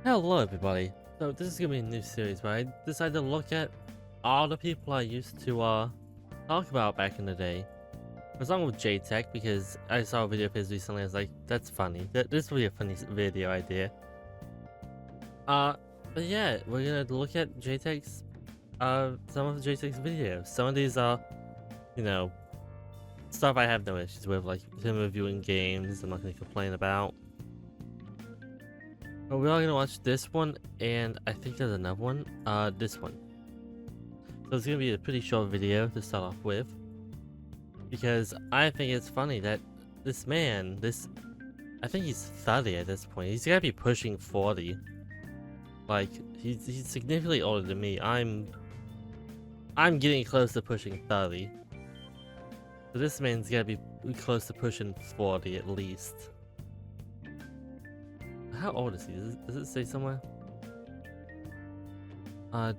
Hello everybody. So this is gonna be a new series where I decided to look at all the people I used to talk about back in the day. I was on with Jaytech because I saw a video of his recently. I was like, that's funny. This will be a funny video idea. Uh but yeah, we're gonna look at Jaytech's some of Jaytech's videos. Some of these are, you know, stuff I have no issues with, like him reviewing games. I'm not gonna complain about. But we're all gonna watch this one, and I think there's another one. This one. So it's gonna be a pretty short video to start off with, because I think it's funny that this man, I think he's 30 at this point. He's gotta be pushing 40. Like he's significantly older than me. I'm getting close to pushing 30. So this man's gotta be close to pushing 40 at least. How old is he? Does it say somewhere?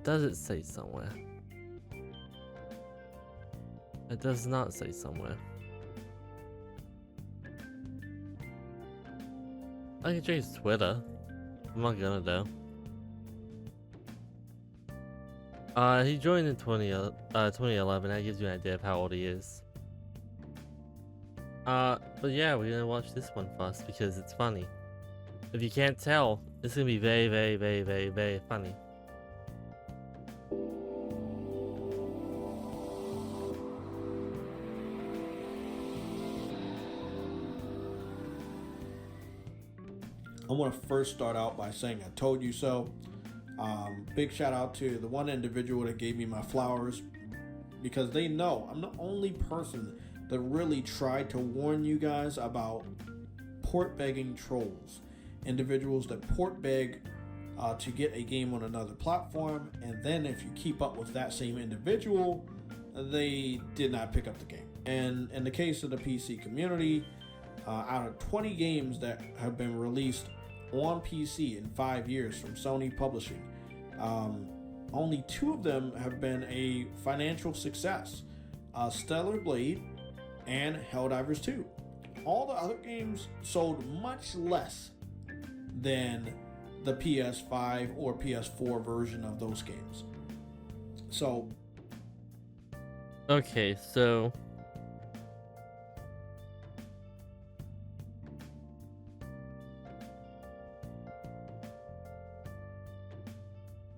Does it say somewhere? It does not say somewhere. I can check his Twitter. I'm not gonna though. He joined in 2011. That gives you an idea of how old he is. But yeah, we're gonna watch this one first because it's funny. If you can't tell, it's gonna be very, very, very, very, very funny. I want to first start out by saying I told you so. Big shout out to the one individual that gave me my flowers, because they know I'm the only person that really tried to warn you guys about port begging trolls. Individuals that port beg to get a game on another platform, and then if you keep up with that same individual, they did not pick up the game. And in the case of the PC community, out of 20 games that have been released on PC in 5 years from Sony Publishing, only 2 of them have been a financial success: Stellar Blade and Helldivers 2. All the other games sold much less than the PS5 or PS4 version of those games. So, Okay, so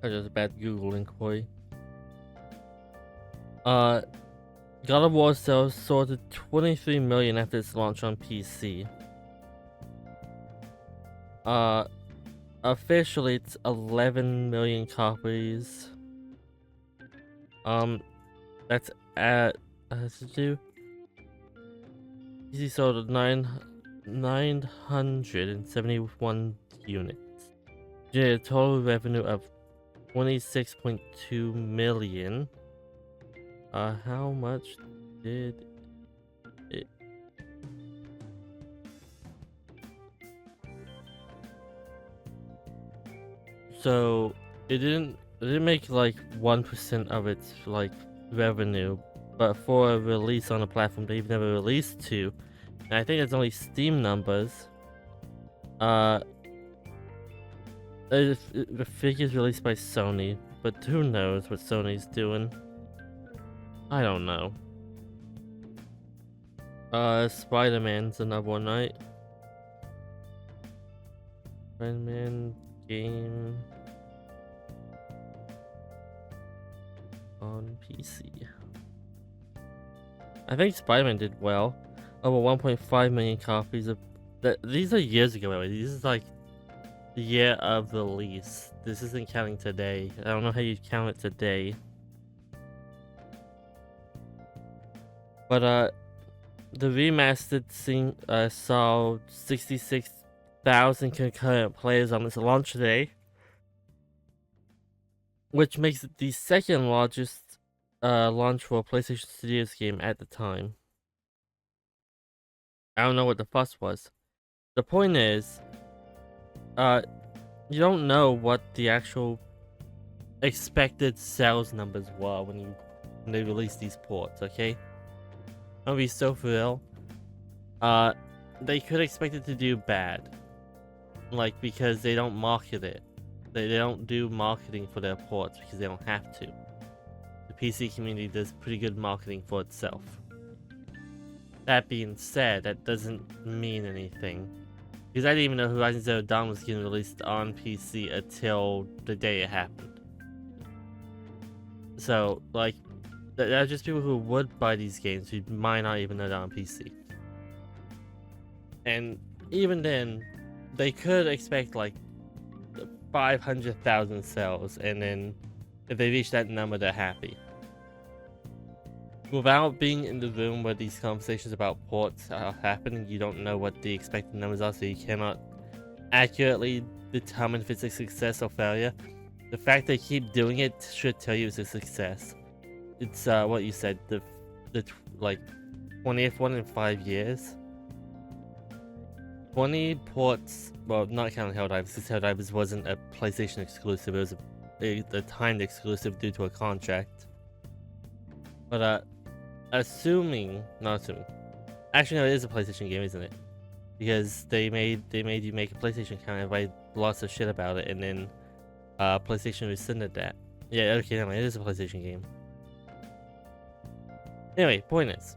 I just a bad Google inquiry. God of War sales soared to 23 million after its launch on PC. Officially it's 11 million copies. That's at PC sold 971 units. Generated a total revenue of 26.2 million. How much did it? So it didn't make like 1% of its like revenue, but for a release on a platform they've never released to, and I think it's only Steam numbers. The figure's released by Sony, but who knows what Sony's doing? I don't know. Spider-Man's another one, right? Spider-Man game on PC. I think Spider-Man did well. Over 1.5 million copies of that. These are years ago, anyway. This is like the year of release. This isn't counting today. I don't know how you count it today. But the remastered scene saw 66,000 concurrent players on its launch day, which makes it the second largest launch for a PlayStation Studios game at the time. I don't know what the fuss was. The point is, you don't know what the actual expected sales numbers were when they released these ports, okay? I'll be so for real. They could expect it to do bad. Like, because they don't market it. They don't do marketing for their ports because they don't have to. The PC community does pretty good marketing for itself. That being said, that doesn't mean anything. Because I didn't even know Horizon Zero Dawn was getting released on PC until the day it happened. So, like, there are just people who would buy these games who might not even know they're on PC. And even then, they could expect like 500,000 sales, and then if they reach that number, they're happy. Without being in the room where these conversations about ports are happening, you don't know what the expected numbers are, so you cannot accurately determine if it's a success or failure. The fact they keep doing it should tell you it's a success. It's what you said, the like 20th one in 5 years. 20 ports, well, not counting Helldivers, because Helldivers wasn't a PlayStation exclusive, it was a timed exclusive due to a contract. But not assuming, actually no, it is a PlayStation game, isn't it? Because they made you make a PlayStation account and write lots of shit about it, and then PlayStation rescinded that. Yeah, okay, never mind, it is a PlayStation game. Anyway, point is,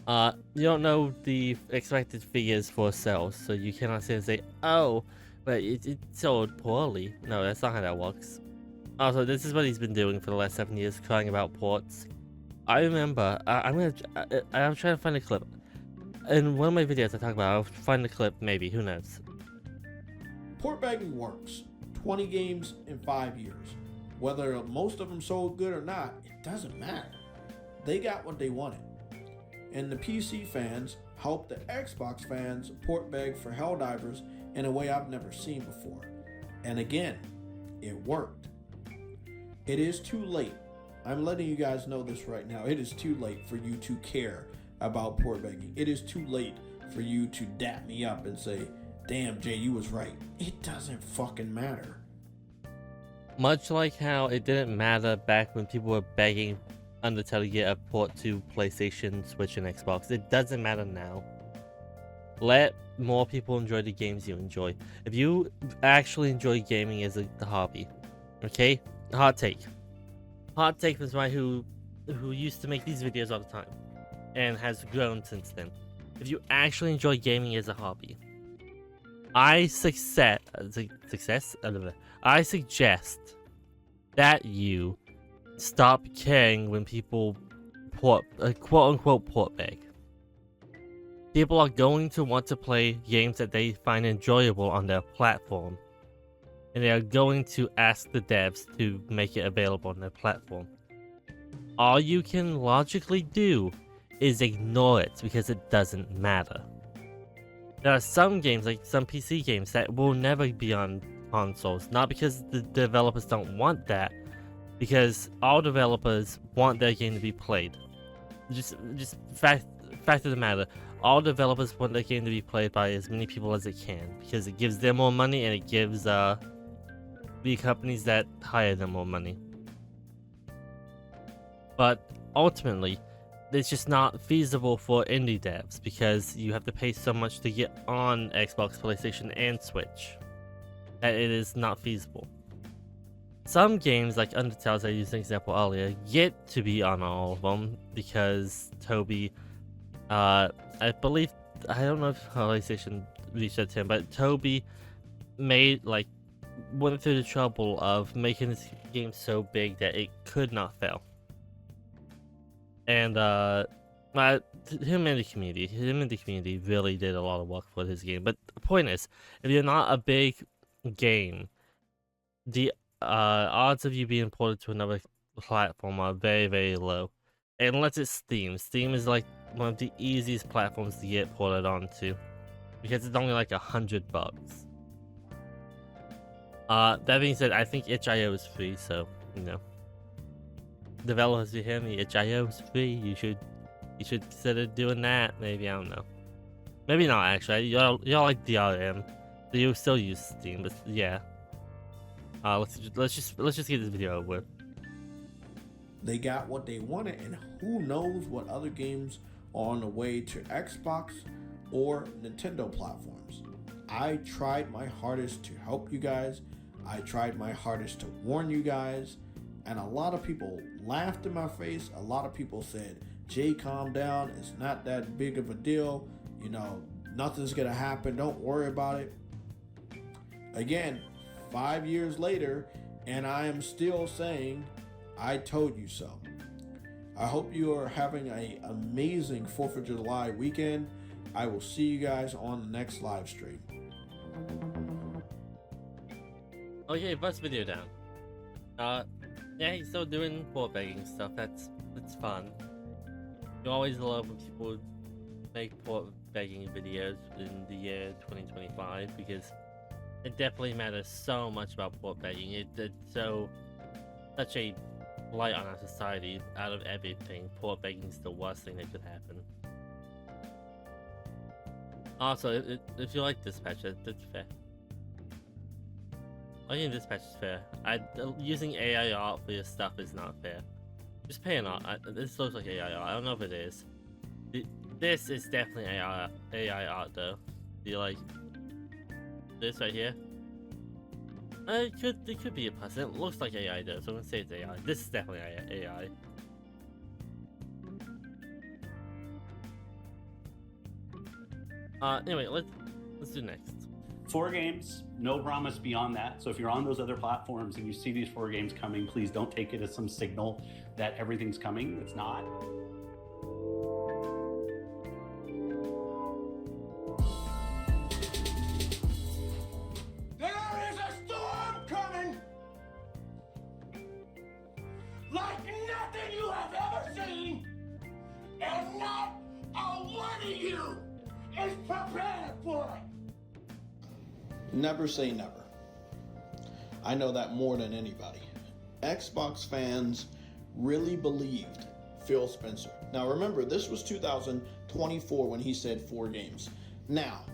you don't know the expected figures for sales, so you cannot sit and say, oh, but it sold poorly. No, that's not how that works. Also, this is what he's been doing for the last 7 years, crying about ports. I remember, I'm trying to find a clip. In one of my videos I talk about, I'll find the clip, maybe, who knows. Port bagging works. 20 games in 5 years. Whether most of them sold good or not, it doesn't matter. They got what they wanted. And the PC fans helped the Xbox fans port bag for Helldivers in a way I've never seen before. And again, it worked. It is too late. I'm letting you guys know this right now. It is too late for you to care about port bagging. It is too late for you to dap me up and say, damn, Jay, you was right. It doesn't fucking matter. Much like how it didn't matter back when people were begging Undertale to get a port to PlayStation, Switch, and Xbox. It doesn't matter now. Let more people enjoy the games you enjoy. If you actually enjoy gaming as a hobby, okay? Hot take from somebody who used to make these videos all the time and has grown since then. If you actually enjoy gaming as a hobby, I suggest that you stop caring when people quote-unquote port bag. People are going to want to play games that they find enjoyable on their platform, and they are going to ask the devs to make it available on their platform. All you can logically do is ignore it because it doesn't matter. There are some games, like some PC games, that will never be on consoles, not because the developers don't want that, because all developers want their game to be played. Just fact of the matter, all developers want their game to be played by as many people as it can, because it gives them more money and it gives the companies that hire them more money. But ultimately, it's just not feasible for indie devs because you have to pay so much to get on Xbox, PlayStation, and Switch that it is not feasible. Some games, like Undertale, as I used an example earlier, get to be on all of them because Toby, I believe, I don't know if PlayStation reached out to him, but Toby went through the trouble of making this game so big that it could not fail. And him and the community really did a lot of work for his game. But the point is, if you're not a big game, the odds of you being ported to another platform are very, very low. Unless it's Steam. Steam is like one of the easiest platforms to get ported onto because it's only like $100. That being said, I think itch.io is free, so you know. Developers, you hear me? itch.io is free. You should consider doing that. Maybe, I don't know. Maybe not actually. Y'all like DRM, so you still use Steam, but yeah. Let's just get this video over with. They got what they wanted, and who knows what other games are on the way to Xbox or Nintendo platforms. I tried my hardest to help you guys. I tried my hardest to warn you guys. And a lot of people laughed in my face. A lot of people said, Jay, calm down. It's not that big of a deal. You know, nothing's going to happen. Don't worry about it. Again, 5 years later, and I am still saying, I told you so. I hope you are having an amazing 4th of July weekend. I will see you guys on the next live stream. Okay, bust video down. Yeah, he's still doing port begging stuff. That's fun. You always love when people make port begging videos in the year 2025 because it definitely matters so much about port begging. It's such a blight on our society. Out of everything, port begging is the worst thing that could happen. Also, if you like dispatch, that's fair. I think dispatch is fair. Using AI art for your stuff is not fair. Just pay an art. This looks like AI art. I don't know if it is. This is definitely AI art though. Do you like this right here? It could be a person. It looks like AI though, so I'm gonna say it's AI. This is definitely AI. Anyway, let's do next. 4 games, no promise beyond that. So if you're on those other platforms and you see these 4 games coming, please don't take it as some signal that everything's coming. It's not. There is a storm coming like nothing you have ever seen, and not a one of you is prepared for it. Never say never. I know that more than anybody. Xbox fans really believed Phil Spencer. Now remember, this was 2024 when he said 4 games. Now,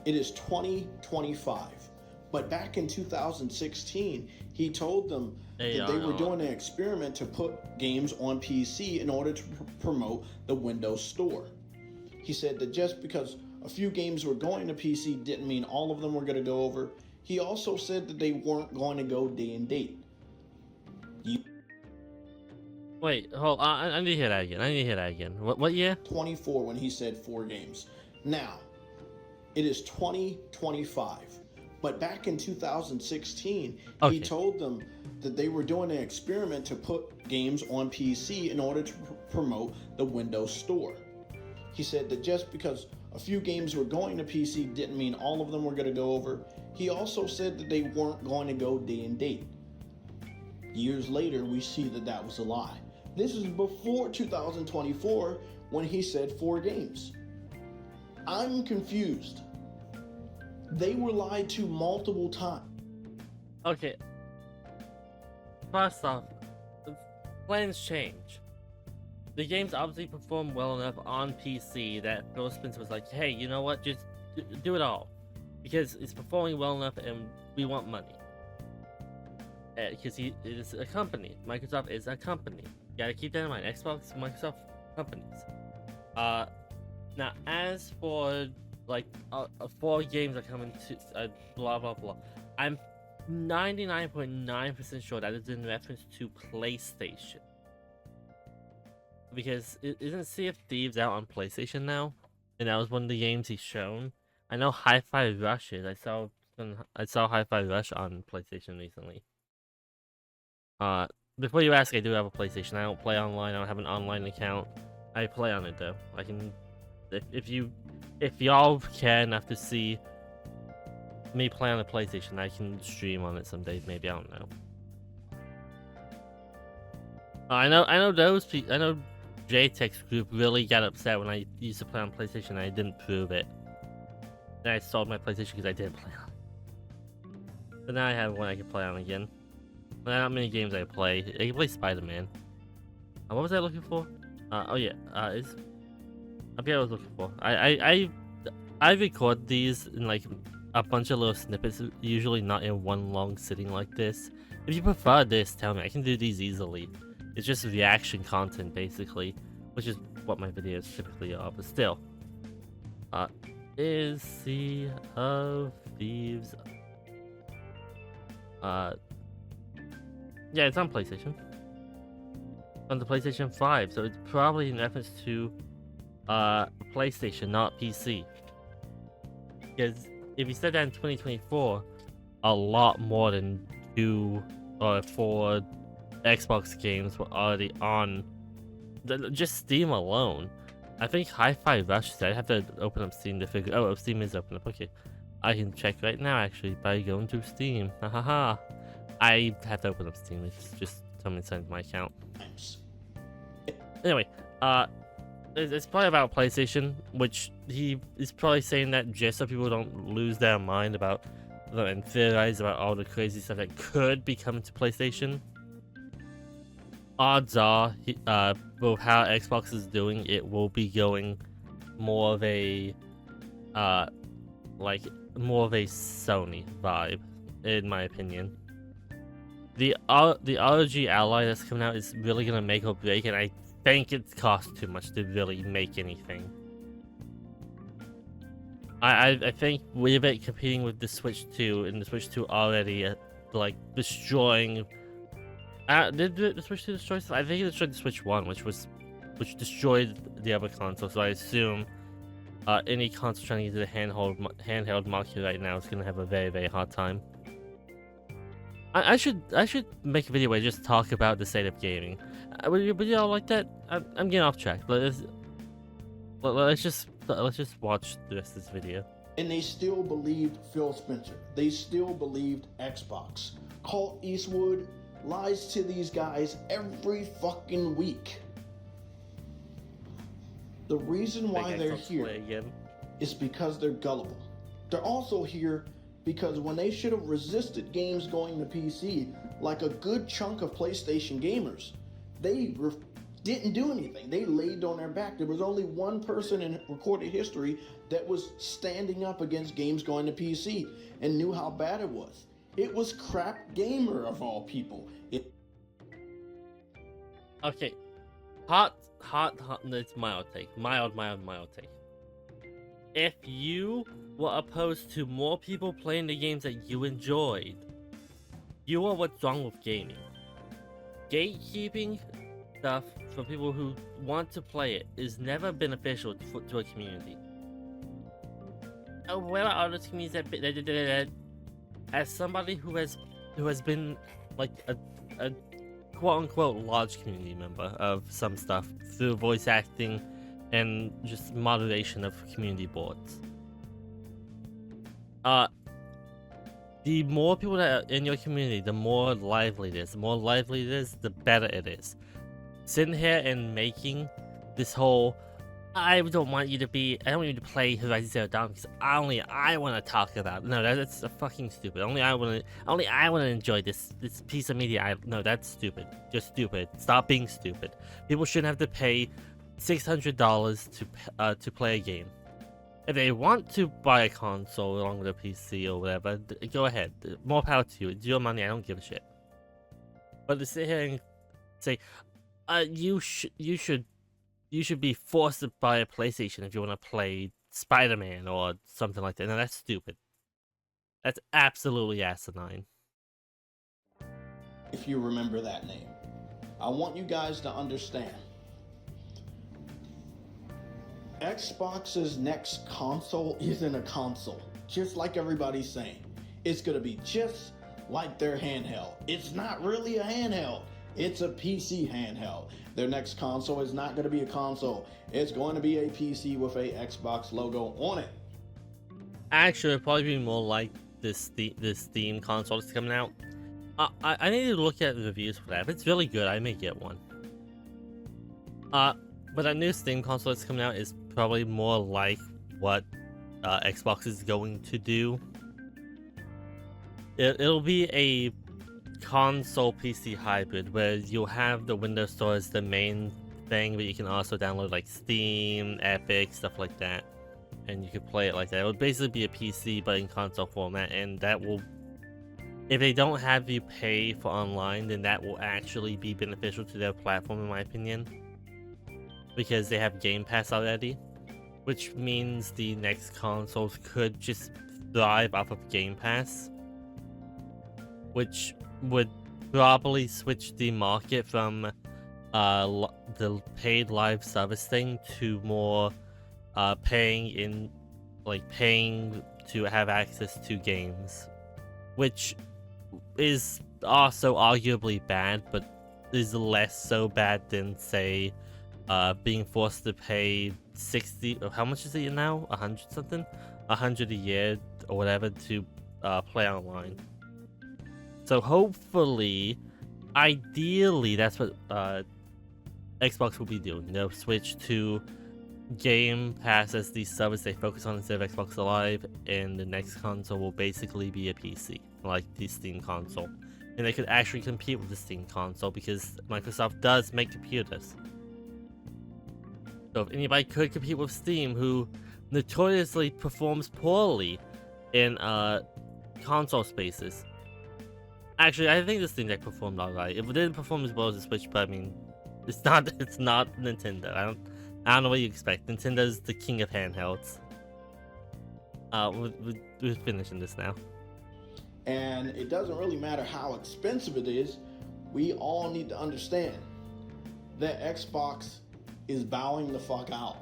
it is 2025. But back in 2016, he told them that they were doing an experiment to put games on PC in order to promote the Windows Store. He said that just because a few games were going to PC didn't mean all of them were going to go over. He also said that they weren't going to go day and date. Wait, hold on. I need to hear that again. What year? 24 when he said 4 games. Now, it is 2025. But back in 2016, he told them that they were doing an experiment to put games on PC in order to promote the Windows Store. He said that just because a few games were going to PC didn't mean all of them were going to go over. He also said that they weren't going to go day and date. Years later, we see that that was a lie. This is before 2024 when he said 4 games. I'm confused. They were lied to multiple times. Okay. First off, plans change. The games obviously performed well enough on PC that Phil Spencer was like, hey, you know what, just do it all. Because it's performing well enough and we want money. Because it is a company. Microsoft is a company. You gotta keep that in mind. Xbox, Microsoft, companies. Now, as for, like, 4 games are coming to, blah, blah, blah. I'm 99.9% sure that is in reference to PlayStation. Because isn't Sea of Thieves out on PlayStation now? And that was one of the games he's shown. I know Hi-Fi Rush is. I saw Hi-Fi Rush on PlayStation recently. Before you ask, I do have a PlayStation. I don't play online. I don't have an online account. I play on it though. I can, if y'all care enough to see me play on a PlayStation, I can stream on it someday. Maybe, I don't know. I know Jaytech's group really got upset when I used to play on PlayStation and I didn't prove it. Then I sold my PlayStation because I didn't play on it. But now I have one I can play on again. But not many games I play. I can play Spider-Man. What was I looking for? Oh yeah, I forget what I was looking for. I record these in like a bunch of little snippets, usually not in one long sitting like this. If you prefer this, tell me. I can do these easily. It's just reaction content basically, which is what my videos typically are, but still. is Sea of Thieves? Yeah, it's on PlayStation. On the PlayStation 5, so it's probably in reference to PlayStation, not PC. Because if you said that in 2024, a lot more than 2 or 4 Xbox games were already on just Steam alone. I think Hi-Fi Rush said I have to open up Steam to figure. Oh, Steam is open up. Okay, I can check right now actually by going to Steam. Hahaha. I have to open up Steam. It's just something sent to my account. Anyway, it's probably about PlayStation, which he is probably saying that just so people don't lose their mind about and theorize about all the crazy stuff that could be coming to PlayStation. Odds are, with how Xbox is doing, it will be going more of a, more of a Sony vibe, in my opinion. The ROG Ally that's coming out is really gonna make or break, and I think it costs too much to really make anything. I think with it competing with the Switch 2, and the Switch 2 already like destroying. Did the Switch 2 destroy? I think it destroyed the Switch 1, which destroyed the other console. So I assume any console trying to get to the handheld market right now is gonna have a very hard time. I should make a video where I just talk about the state of gaming. Would you all like that? I'm getting off track. Let's just watch the rest of this video. And they still believed Phil Spencer. They still believed Xbox. Colt Eastwood lies to these guys every fucking week. The reason why they're here is because they're gullible. They're also here because when they should have resisted games going to PC, like a good chunk of PlayStation gamers, they didn't do anything. They laid on their back. There was only one person in recorded history that was standing up against games going to PC and knew how bad it was. It was Crap Gamer, of all people. Okay, hot. It's mild take. Mild take. If you were opposed to more people playing the games that you enjoyed, you are what's wrong with gaming. Gatekeeping stuff for people who want to play it is never beneficial to a community. Where are other communities that as somebody who has been like a quote-unquote large community member of some stuff through voice acting and just moderation of community boards, the more people that are in your community, the more lively it is. The more lively it is, the better it is. Sitting here and making this whole I don't want you to play Horizon Zero Dawn because only I want to talk about. No, that's fucking stupid. Only I want to enjoy this piece of media. No, that's stupid. Just stupid. Stop being stupid. People shouldn't have to pay $600 to play a game. If they want to buy a console along with a PC or whatever, go ahead. More power to you. It's your money. I don't give a shit. But to sit here and say, you should be forced to buy a PlayStation if you want to play Spider-Man or something like that. No, that's stupid. That's absolutely asinine. If you remember that name, I want you guys to understand. Xbox's next console isn't a console, just like everybody's saying. It's going to be just like their handheld. It's not really a handheld. It's a PC handheld. Their next console is not going to be a console. It's going to be a PC with a Xbox logo on it. Actually, it'll probably be more like this Steam console that's coming out. I need to look at the reviews for that. If it's really good, I may get one. But that new Steam console that's coming out is probably more like what Xbox is going to do. It'll be a console PC hybrid where you'll have the Windows Store as the main thing, but you can also download like Steam, Epic, stuff like that, and you can play it like that. It would basically be a PC but in console format, and that will, if they don't have you pay for online, then that will actually be beneficial to their platform in my opinion, because they have Game Pass already. which means the next consoles could just thrive off of Game Pass, which would probably switch the market from the paid live service thing to more paying to have access to games, which is also arguably bad, but is less so bad than, say, being forced to pay 60, or how much is it now? 100 something? 100 a year or whatever to play online. So hopefully, ideally, that's what Xbox will be doing. They'll switch to Game Pass as the service they focus on instead of Xbox Live, and the next console will basically be a PC, like the Steam console. And they could actually compete with the Steam console because Microsoft does make computers. So if anybody could compete with Steam, who notoriously performs poorly in console spaces. Actually, I think the Steam Deck performed alright. It didn't perform as well as the Switch, but I mean, it's not Nintendo. I don't know what you expect. Nintendo's the king of handhelds. We're finishing this now. And it doesn't really matter how expensive it is. We all need to understand that Xbox is bowing the fuck out.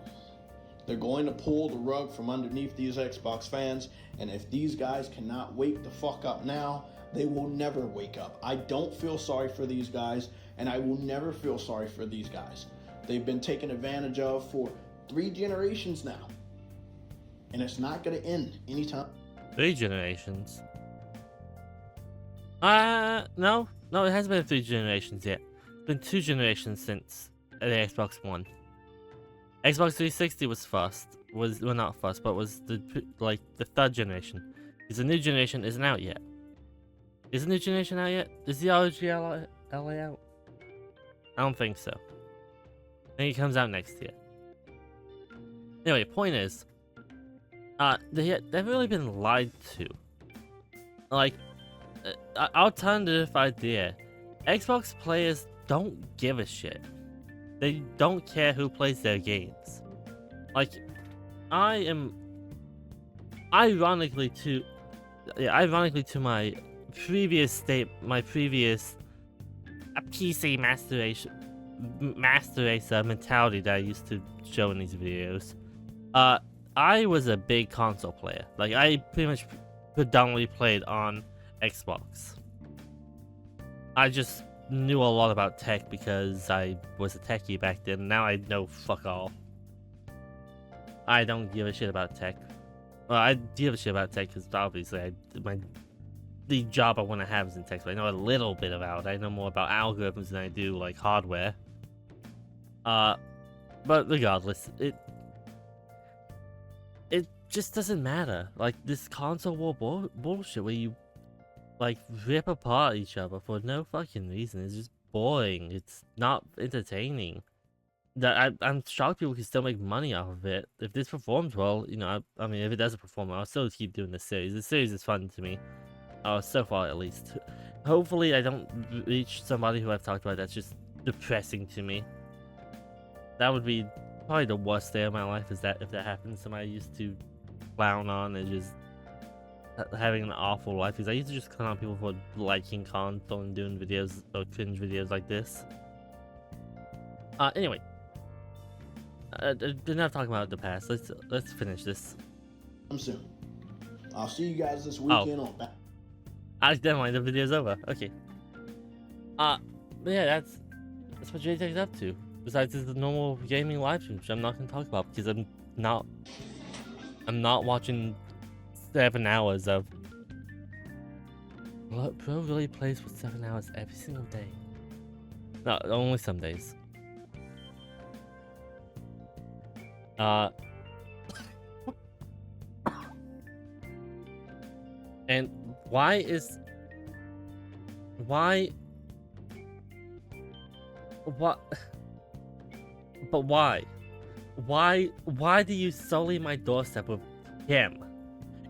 They're going to pull the rug from underneath these Xbox fans, and if these guys cannot wake the fuck up now, they will never wake up. I don't feel sorry for these guys, and I will never feel sorry for these guys. They've been taken advantage of for 3 generations now, and it's not going to end anytime. 3 generations? No, it hasn't been 3 generations yet. It's been 2 generations since the Xbox One. Xbox 360 was not first, but was the 3rd generation. Because the new generation isn't out yet. Is the new generation out yet? Is the ROG LA out? I don't think so. I think it comes out next year. Anyway, point is, they've really been lied to. Like, alternative idea, Xbox players don't give a shit. They don't care who plays their games. Like, I am, ironically to my previous PC master race mentality that I used to show in these videos. I was a big console player. Like, I pretty much predominantly played on Xbox. I just knew a lot about tech because I was a techie back then. Now I know fuck all. I don't give a shit about tech. Well, I give a shit about tech because obviously the job I want to have is in tech, so I know a little bit about it. I know more about algorithms than I do like hardware. But regardless, it just doesn't matter. Like, this console war bullshit where you like rip apart each other for no fucking reason. It's just boring. It's not entertaining. That I'm shocked people can still make money off of it. If this performs well, you know, I mean, if it doesn't perform well, I'll still keep doing this series. The series is fun to me. So far at least. Hopefully I don't reach somebody who I've talked about that's just depressing to me. That would be probably the worst day of my life, is that if that happens. Somebody I used to clown on and just having an awful life, because I used to just clown on people for liking console and doing videos or cringe videos like this. Anyway, enough talking about the past. Let's finish this. Soon. I'll see you guys this weekend on back. Never mind, the video's over. Okay. But yeah, that's what Jaytech's up to. Besides the normal gaming live stream, which I'm not gonna talk about because I'm not watching 7 hours of. Bro really plays for 7 hours every single day. No, only some days. And why? What? But why? Why do you sully my doorstep with him?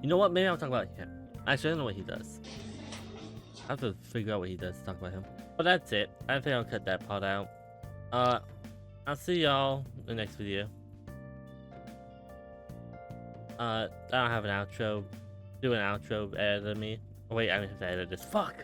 You know what? Maybe I'll talk about him. Actually, I don't know what he does. I have to figure out what he does to talk about him. But that's it. I think I'll cut that part out. I'll see y'all in the next video. I don't have an outro. Do an outro, edited me. Oh, wait, I have to edit this. Fuck!